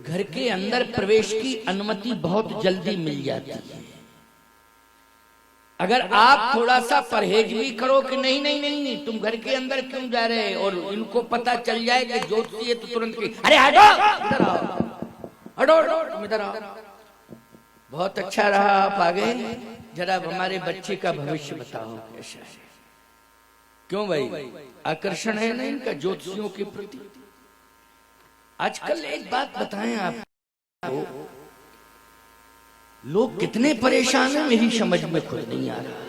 घर के अंदर प्रवेश की अनुमति बहुत जल्दी मिल जाती है। अगर आप थोड़ा सा परहेज भी करो कि नहीं नहीं नहीं तुम घर के अंदर क्यों जा रहे, और इनको पता चल जाए कि ज्योतिषी है तो तुरंत की अरे हटो इधर आओ, हटो तुम इधर आओ। बहुत अच्छा रहा आप आ गए, जरा हमारे बच्चे का भविष्य बताओ कैसा है। क्यों भाई, आकर्षण है ना इनका ज्योतिषियों के प्रति। आजकल एक बात बताएं आपको, लोग कितने परेशान हैं मेरी समझ में खुद नहीं आ रहा है।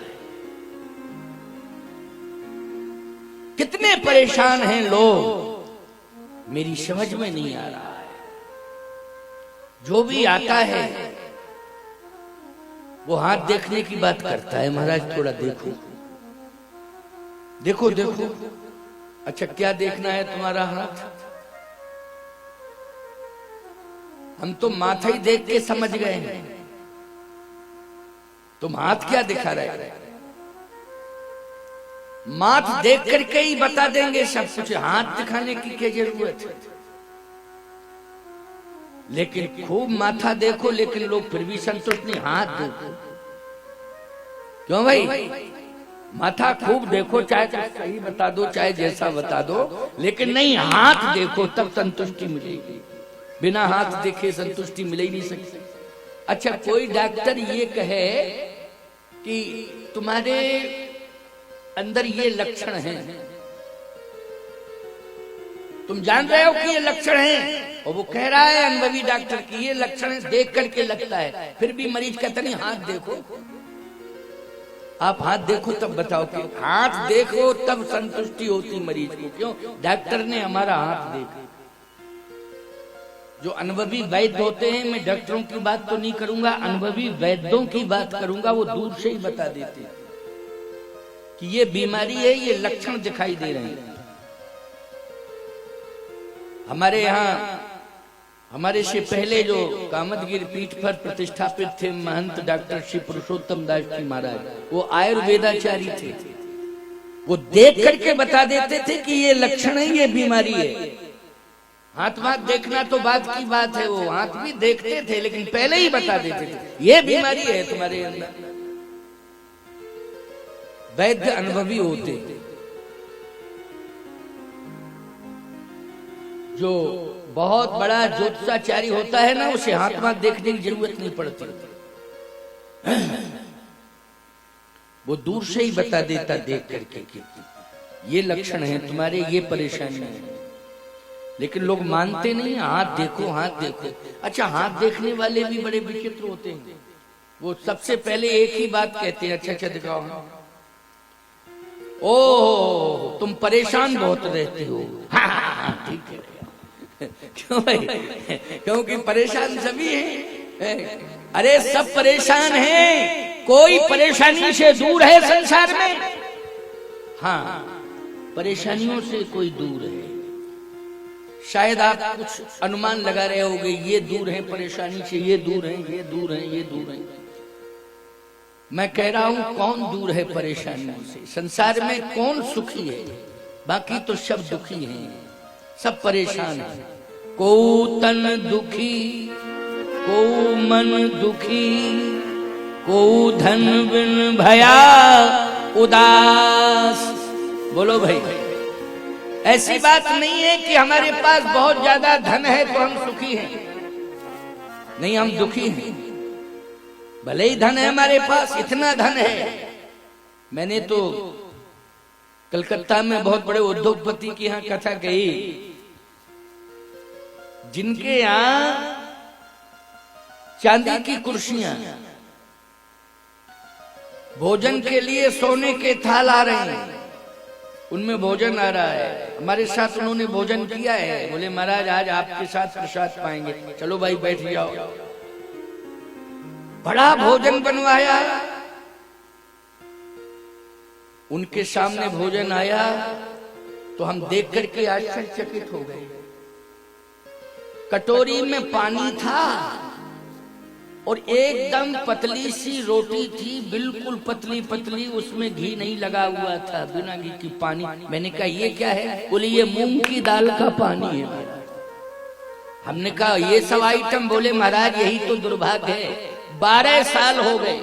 कितने परेशान हैं लोग मेरी समझ में नहीं आ रहा है। जो भी आता है वो हाथ देखने की बात करता है, महाराज थोड़ा देखो देखो देखो। अच्छा क्या देखना है तुम्हारा हाथ? हम तो माथा ही देख के समझ गए हैं, तुम हाथ क्या दिखा रहे हो? माथ देख करके ही बता देंगे सब कुछ, हाथ दिखाने की क्या जरूरत है? लेकिन खूब माथा देखो, लेकिन लोग फिर भी संतुष्ट नहीं, हाथ देखो। क्यों भाई, माथा खूब देखो, चाहे सही बता दो चाहे जैसा बता दो, लेकिन नहीं हाथ देखो तब संतुष्टि मिलेगी। बिना हाथ देखे संतुष्टि मिल ही नहीं सकती। अच्छा कोई डॉक्टर ये कहे कि तुम्हारे अंदर ये लक्षण हैं, तुम जान रहे हो कि ये लक्षण हैं, और वो कह रहा है अनुभवी डॉक्टर की ये लक्षण देख करके लगता है, फिर भी मरीज कहता नहीं हाथ देखो। आप हाथ देखो तब बताओ कि हाथ देखो तब संतुष्टि होती मरीज को। क्यों? डॉक्टर ने हमारा हाथ देखा। जो अनुभवी वैद्य होते हैं, मैं डॉक्टरों की बात तो नहीं करूंगा, अनुभवी वैद्यों की बात करूंगा, वो दूर से ही बता देते हैं कि ये बीमारी है, ये लक्षण दिखाई दे रहे हैं। हमारे यहाँ हमारे से पहले जो कामतगिरी पीठ पर प्रतिष्ठापित थे महंत डॉक्टर श्री पुरुषोत्तम दास जी महाराज, वो आयुर्वेदाचारी थे। वो देख करके बता देते थे कि ये लक्षण है, ये बीमारी है। हाथ वाथ देखना तो बात की बात है, वो हाथ भी देखते थे लेकिन पहले ही बता देते थे ये बीमारी है तुम्हारे अंदर। वैद्य अनुभवी होते, जो बहुत बड़ा ज्योतिषाचार्य होता है ना, उसे हाथ वाथ देखने की जरूरत नहीं पड़ती, वो दूर से ही बता देता देख करके कि ये लक्षण है तुम्हारे, ये परेशानी है। लेकिन लोग मानते नहीं, हाथ देखो हाथ देखो। अच्छा हाथ देखने वाले भी बड़े विचित्र होते हैं, वो सबसे पहले एक ही बात कहते हैं, अच्छा अच्छा दिखाओ। ओ तुम परेशान बहुत रहती हो। हाँ ठीक है। क्यों भाई? क्योंकि परेशान सभी हैं। अरे सब परेशान हैं, कोई परेशानी से दूर है संसार में? हाँ, परेशानियों से कोई दूर है। शायद आप कुछ अनुमान लगा रहे होंगे, ये दूर है परेशानी से, ये दूर है, ये दूर है, ये दूर है। मैं कह रहा हूं कौन दूर है परेशानियों से? संसार में कौन सुखी है? बाकी तो सब दुखी हैं, सब परेशान हैं। को तन दुखी, को मन दुखी, को धन बिन भया उदास। बोलो भाई, ऐसी बात नहीं है कि हमारे पास बहुत ज्यादा धन है तो हम सुखी हैं। नहीं, हम दुखी हैं। भले ही धन है हमारे पास, इतना धन है। मैंने तो कलकत्ता में बहुत बड़े उद्योगपति की यहाँ कथा कही, जिनके यहाँ चांदी की कुर्सियां, भोजन के लिए सोने के थाल आ रहे हैं, उनमें भोजन आ रहा है। हमारे साथ उन्होंने भोजन किया है, बोले महाराज आज आपके साथ प्रसाद पाएंगे, चलो भाई बैठ जाओ। बड़ा भोजन बनवाया, उनके सामने भोजन आया तो हम देख करके आश्चर्यचकित हो गए। कटोरी में पानी था और एकदम पतली सी रोटी थी, बिल्कुल पतली पतली, उसमें घी नहीं लगा हुआ था, बिना घी की पानी। मैंने कहा ये क्या है? बोले ये मूंग की दाल का पानी है। हमने कहा ये सब आइटम, बोले महाराज यही तो दुर्भाग्य है, 12 साल हो गए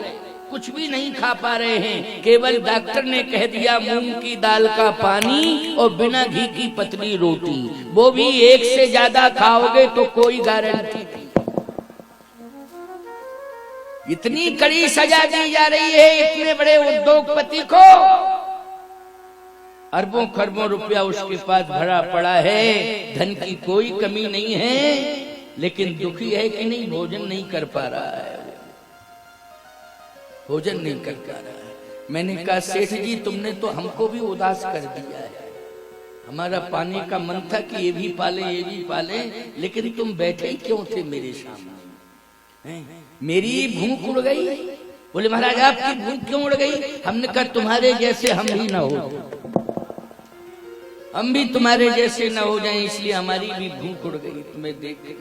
कुछ भी नहीं खा पा रहे हैं। केवल डॉक्टर ने कह दिया मूंग की दाल का पानी और बिना घी की पतली रोटी, वो भी एक से ज्यादा खाओगे तो कोई गारंटी नहीं। इतनी कड़ी सजा दी जा रही है इतने बड़े उद्योगपति को, अरबों खरबों रुपया उसके पास भरा पड़ा है, धन की कोई कमी नहीं है, लेकिन दुखी है कि नहीं, भोजन नहीं कर पा रहा है, भोजन नहीं कर पा रहा है। मैंने कहा सेठ जी तुमने तो हमको भी उदास कर दिया है, हमारा पाने का मन था कि ये भी पाले ये भी पाले, लेकिन तुम बैठे क्यों थे मेरे सामने, मेरी भूख उड़ गई। बोले महाराज आपकी भूख क्यों उड़ गई? हमने कहा तुम्हारे जैसे हम भी ना हो, हम भी तुम्हारे जैसे ना हो जाएं, इसलिए हमारी भी भूख उड़ गई तुम्हें देख के।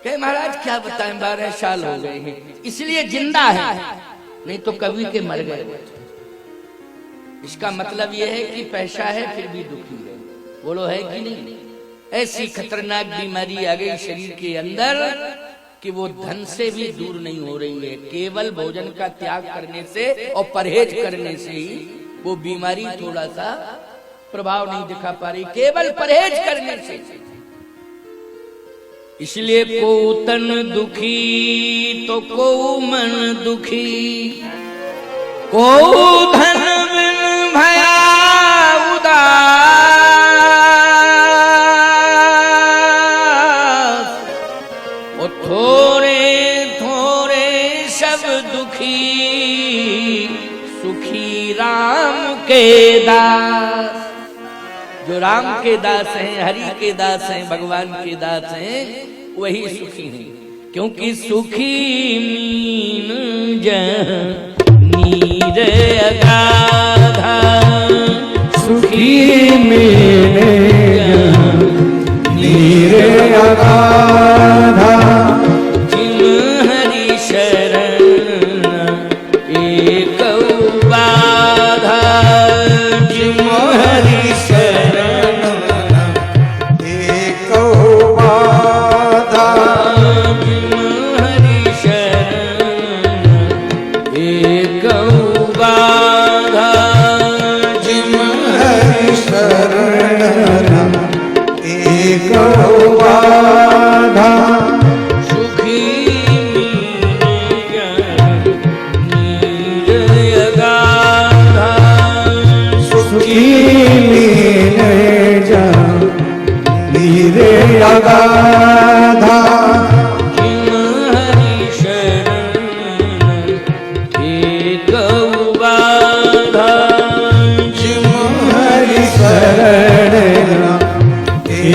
कहे महाराज क्या बताएं, 12 साल हो गए हैं, इसलिए जिंदा है, नहीं तो कभी के मर गए। इसका मतलब यह है कि पैसा है फिर भी दुखी है, बोलो है कि नहीं? ऐसी खतरनाक बीमारी आ गई शरीर के अंदर कि वो धन से भी दूर नहीं हो रही है, केवल भोजन का त्याग करने से और परहेज करने से ही वो बीमारी थोड़ा सा प्रभाव नहीं दिखा पा रही, केवल परहेज करने से। इसलिए को तन दुखी तो को मन दुखी, को धन बिन भया उदास, ओ थोड़े थोड़े सब दुखी, सुखी राम के दास। जो राम के दास हैं, हरि के दास हैं, भगवान के दास हैं, वही सुखी हैं। क्योंकि सुखी मीन नीर अगाधा, सुखी मीन नीर अगाधा, जिम हरि शरण एक बाधा, जिम हरि शरण एक बाधा, जिम हरि शरण एक बाधा, जिम हरि शरण एक बाधा, सुखी नीर अगाधा, सुखी मीन नीर अगाधा, जिम हरि शरण एक बाधा, जिम हरि शरण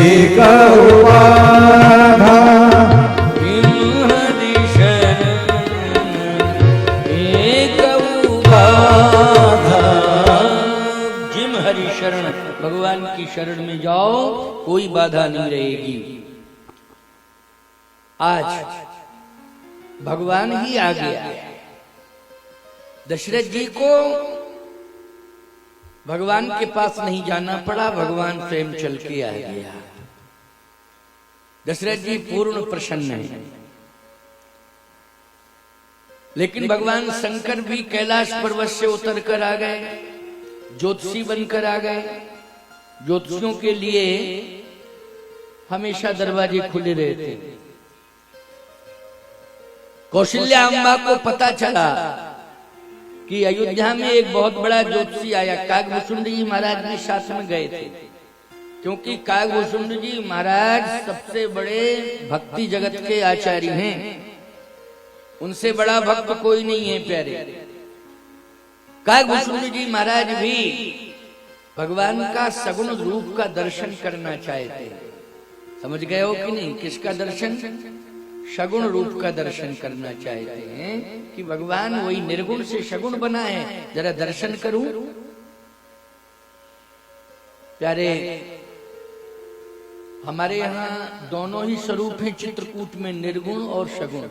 एक बाधा, जिम हरि शरण एक बाधा। जिम हरि शरण, भगवान की शरण में जाओ कोई बाधा नहीं रहेगी। आज भगवान ही आ गया, दशरथ जी को भगवान के पास नहीं जाना पड़ा, भगवान स्वयं चल के आ गया। दशरथ जी पूर्ण प्रसन्न हैं, लेकिन भगवान शंकर भी कैलाश पर्वत से उतर कर आ गए, ज्योतिषी बनकर आ गए। ज्योतिषियों के लिए हमेशा दरवाजे खुले रहते। कौशल्या अम्बा को पता चला कि अयोध्या में एक बहुत बड़ा ज्योतिषी आया, कागभूषुंड जी महाराज भी साथ में गए थे, क्योंकि कागभूषुंड जी महाराज सबसे बड़े भक्ति जगत के आचार्य हैं, उनसे बड़ा भक्त कोई नहीं है प्यारे। कागभूषुंड जी महाराज भी भगवान का सगुण रूप का दर्शन करना चाहते हैं। समझ गए हो कि नहीं? किसका दर्शन? सगुण रूप का दर्शन करना चाहते हैं कि भगवान वही निर्गुण से सगुण बना है, जरा दर्शन करूं। प्यारे, हमारे यहाँ दोनों ही स्वरूप हैं चित्रकूट में, निर्गुण और सगुण।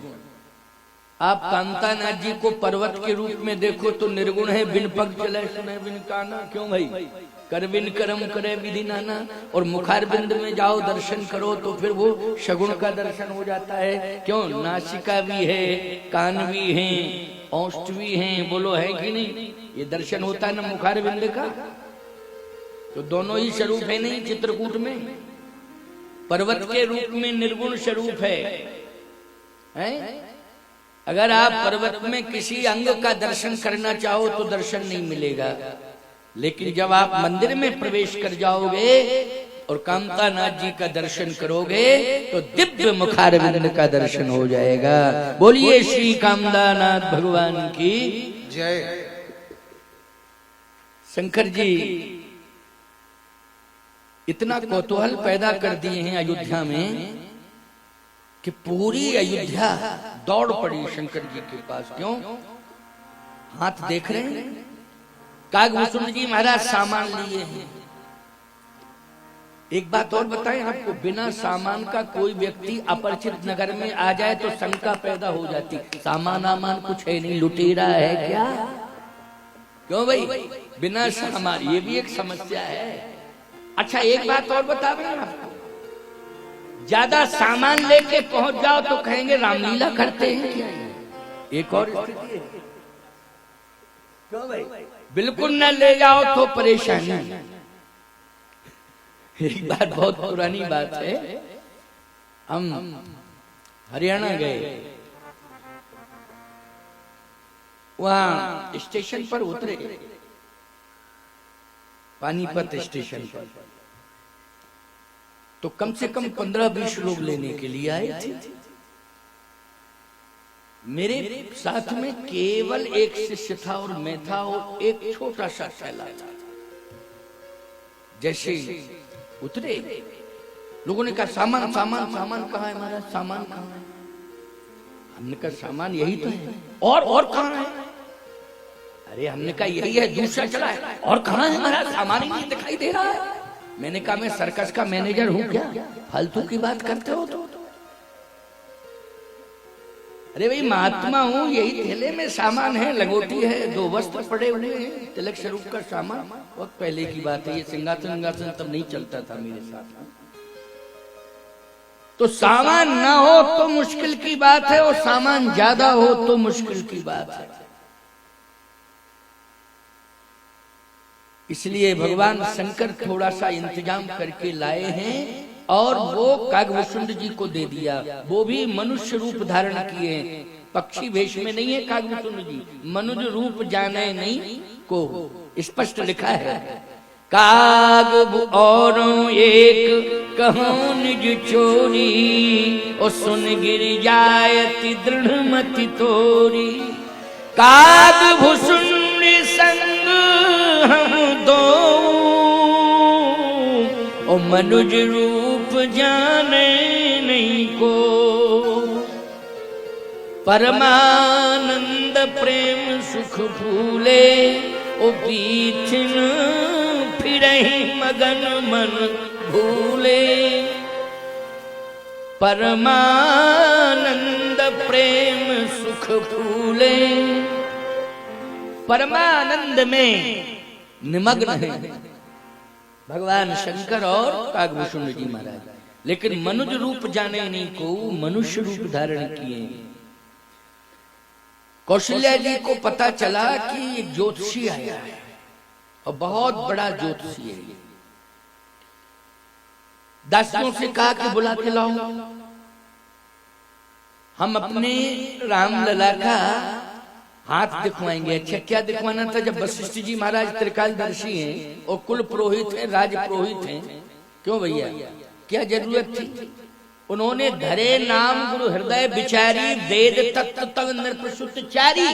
आप कांतानाथ जी को पर्वत के रूप में देखो तो निर्गुण है, बिन पग चले सुने बिन काना। क्यों भाई? करविन करम करे विधि नाना, और मुखारबिंद में जाओ दर्शन करो तो फिर वो शगुन का दर्शन हो जाता है। क्यों? नासिका भी है, कान भी है, औष्ठ भी है, बोलो है कि नहीं? ये दर्शन होता है ना मुखारबिंद का। तो दोनों ही स्वरूप है नहीं चित्रकूट में। पर्वत के रूप में निर्गुण स्वरूप है? अगर आप पर्वत में किसी अंग का दर्शन करना चाहो तो दर्शन नहीं मिलेगा, लेकिन जब आप मंदिर में प्रवेश कर जाओगे और कामतानाथ जी का दर्शन करोगे तो दिव्य मुखारविंद का दर्शन हो जाएगा। बोलिए श्री कामदानाथ भगवान की जय। शंकर जी इतना कौतूहल पैदा कर दिए हैं अयोध्या में कि पूरी अयोध्या दौड़ पड़ी शंकर जी के पास। क्यों? हाथ देख रहे हैं, कागभूषण जी महाराज सामान लिए हैं। एक बात और बताएं आपको, बिना सामान का कोई व्यक्ति अपरिचित नगर में आ जाए तो शंका पैदा हो जाती, सामान आमान कुछ है नहीं, लुटेरा है क्या? क्यों भाई? बिना सामान, ये भी एक समस्या है। अच्छा एक बात और बता रहे हैं आपको, ज्यादा सामान लेके पहुंच जाओ तो कहेंगे रामलीला करते हैं क्या? एक और स्थिति है। क्यों भाई? बिल्कुल न ले जाओ तो परेशानी। एक बात बहुत पुरानी बात है, हम हरियाणा गए, वहां स्टेशन पर उतरे, पानीपत स्टेशन पर, तो कम से कम 15-20 लोग लेने के लिए आए थे। मेरे साथ में केवल एक शिष्य था और मैं था और एक छोटा सा थैला था। जैसे उतरे, लोगों ने कहा सामान सामान सामान कहाँ है महाराज, सामान कहाँ है? हमने कहा सामान यही तो है। और कहाँ है? अरे हमने कहा यही है, दूसरा चला है। और कहाँ है महाराज? सामान ही नहीं दिखाई दे रहा है। मैंने कहा मैं सर्कस का मैनेजर हूं क्या, फालतू की बात करते हो तो? अरे भाई महात्मा हूं, यही थैले में सामान है, लगोटी है, 2 वस्त्र पड़े हुए हैं, तिलक स्वरूप का सामान। वक्त पहले की बात है, ये सिंहासन तब नहीं चलता था मेरे साथ। तो सामान ना हो तो मुश्किल की बात है, और सामान ज्यादा हो तो मुश्किल की बात है। इसलिए भगवान शंकर थोड़ा सा इंतजाम करके लाए हैं और वो कागभूषण जी को दे दिया। वो भी मनुष्य रूप धारण किए, पक्षी वेश में नहीं है कागभूषण जी, मनुष्य रूप जाने नहीं को स्पष्ट लिखा है। काग और एक कहो निज चोरी, और सुन गिर जायति दृढ़ मति तोरी। कागभूषण संग हम दो, ओ मनुज रूप जाने नहीं को। परमानंद प्रेम सुख भूले, ओ बीथिन फिरहि मगन मन भूले। परमानंद प्रेम सुख भूले, परमानंद में निमग्न है भगवान शंकर और कागभूषण जी महाराज, लेकिन मनुज रूप जाने नहीं को मनुष्य रूप धारण किए। कौशल्या जी को पता चला कि एक ज्योतिषी आया है और बहुत बड़ा ज्योतिषी है। दासियों से कहा कि बुला के लाओ, हम अपने रामलला का हाथ दिखवाएंगे। अच्छा क्या दिखवाना था? जब वशिष्ठ जी महाराज त्रिकालदर्शी हैं और कुल पुरोहित हैं, राज पुरोहित हैं, क्यों भैया क्या जरूरत थी? उन्होंने धरे नाम गुरु हृदय विचारी, वेद तत्व तव नृपसुत चारी।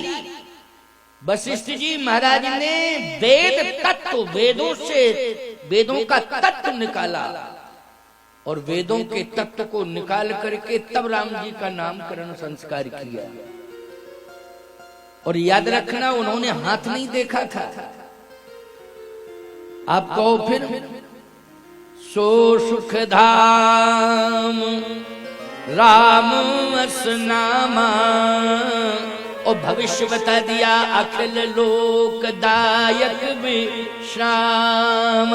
वशिष्ठ जी महाराज ने वेद तत्व, वेदों से वेदों का तत्व निकाला और वेदों के तत्व को निकाल करके तब राम जी का नामकरण संस्कार किया। और याद रखना उन्होंने हाथ नहीं देखा था। आप कहो फिर, सो सुख धाम राम असनामा, और भविष्य बता दिया, अखिल लोकदायक विश्राम।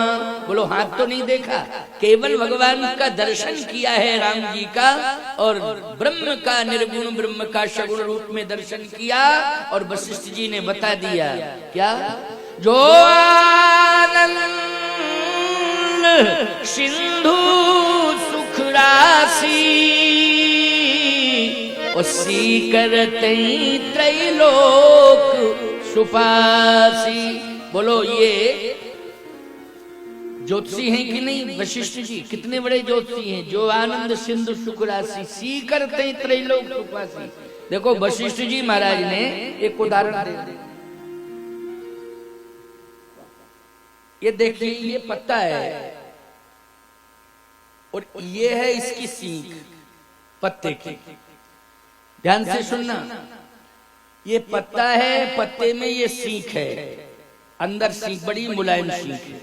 बोलो हाथ तो नहीं देखा, केवल भगवान का दर्शन किया है राम जी का, और ब्रह्म का, निर्गुण ब्रह्म का सगुण रूप में दर्शन किया। और वशिष्ठ जी ने बता दिया क्या, जो आनंद सिंधु सुख राशि, उसी करते त्रैलोक सुपासी। बोलो ये ज्योतिषी हैं कि नहीं वशिष्ठ जी? कितने बड़े ज्योतिषी हैं, जो आनंद सिंधु सुख राशि, सी करते त्रैलोक सुपासी। देखो वशिष्ठ जी महाराज ने एक उदाहरण दे, ये देखिए, ये पत्ता है और ये है इसकी सीख पत्ते की। ध्यान से सुनना, ये पत्ता है, पत्ते में ये सीख है, अंदर सीख, बड़ी मुलायम सीख है।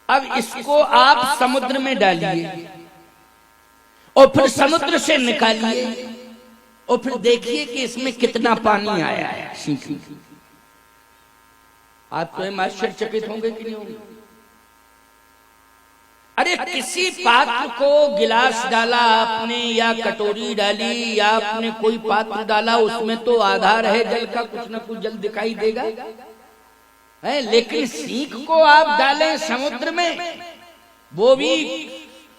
अब इसको आप समुद्र में डालिए और फिर समुद्र से निकालिए और फिर देखिए कि इसमें कितना पानी आया है सीख। आप तो आश्चर्यचकित होंगे कि नहीं होंगे? अरे किसी पात्र को गिलास डाला आपने या कटोरी डाली या आपने कोई पात्र डाला, उसमें तो आधार है जल का, कुछ ना कुछ जल दिखाई देगा है। लेकिन सीख को आप डालें समुद्र में, वो भी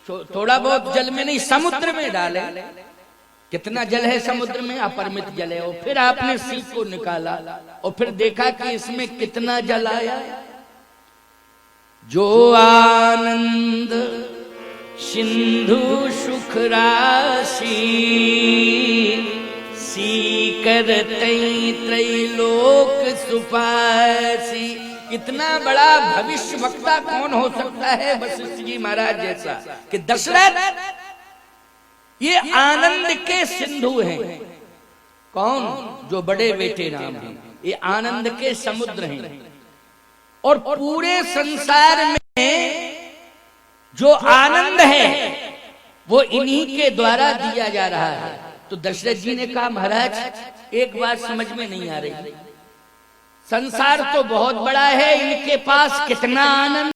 थोड़ा बहुत जल में नहीं, समुद्र में डालें। कितना जल है समुद्र में? अपरिमित जल है। और फिर आपने सीख को निकाला और फिर देखा कि इसमें कितना जल आया। जो आनंद सिंधु सुख राशि, सी करते त्रैलोक सुपासी। इतना बड़ा भविष्य वक्ता कौन हो सकता है वशिष्ठ जी महाराज जैसा, कि दशरथ ये आनंद के सिंधु हैं। कौन? जो बड़े बेटे राम हैं, ये आनंद के समुद्र हैं। और पूरे संसार में जो आनंद है वो इन्हीं के द्वारा दिया जा रहा है। तो दशरथ जी ने कहा, महाराज एक बात समझ में नहीं आ रही, संसार तो बहुत बड़ा है, इनके पास कितना आनंद